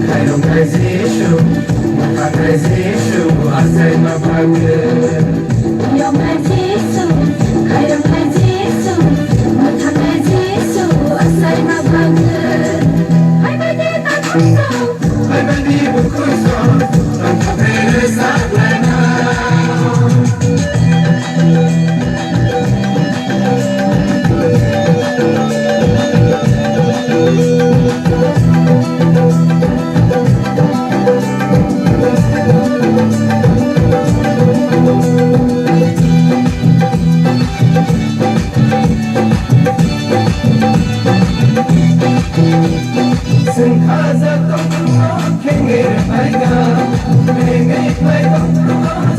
Kairong kaizishu, mata kaizishu, asay mapagod. Yung kay Jisu, kairong kay Jisu, mata kay Jisu, asay mapagod. Ay pwede tapuso, Ay pwede bukuso, ang papilis sa plana. Sengkaza tongkong kengir paiga, mengai paiga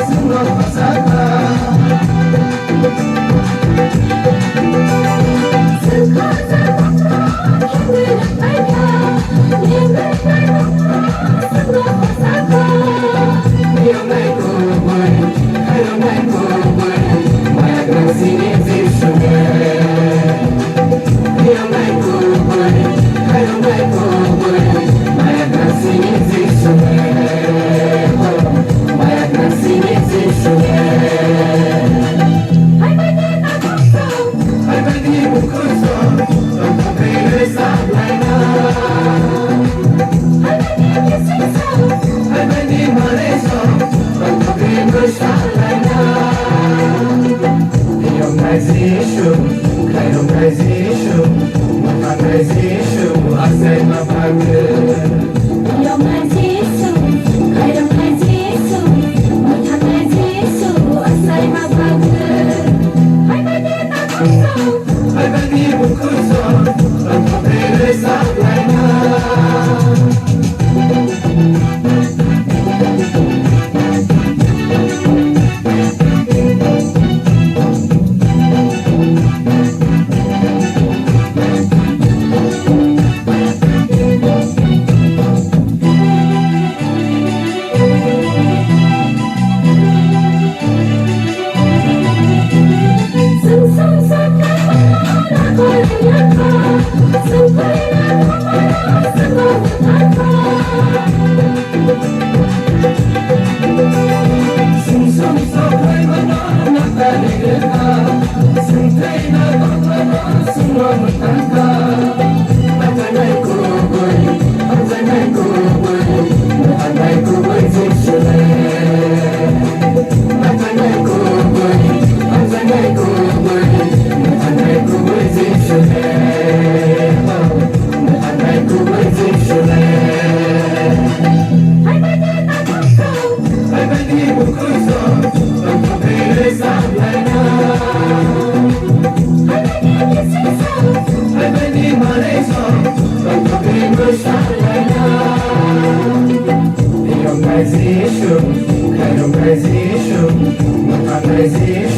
semua pasaka. sengkaza tongkong kengir paiga, mengai paiga semua pasaka. Yung may kubay, kairong may kubay, mayag sini zishume. Yung may kubay, kairong may kubay, mayag sini zishume. Mayag sini zishume. Ay pwede tapuso, Ay pwede bukuso, ang papilis sa plana. ay pwede kisiso, Ay pwede maliso, ang papilis sa plana. Yung kaizishu, kairong kaizishu, mata kaizishu, asay mapagod. yung kay Jisu, kairong kay Jisu, mata kay Jisu, asay mapagod. Ay pwede tapuso, Ay pwede bukuso, ang papilis sa plana. sung sa kay na ko'y yaka, sung kay na kumara sa mabutan ka. Sum sa kay mana nakaligid ka, sintay na pagmana sumamatan ka. Matanay kubay, matanay kubay, matanay kubay zishume. Matanay kubay, matanay kubay, matanay kubay zishume. Matanay kubay zishume. Ay pwede tapuso, Ay pwede bukuso, ang papilis sa plana. ay pwede kisiso, Ay pwede maliso, ang papilis sa plana. Yung kaizishu, kairong kaizishu, mata kaizishu,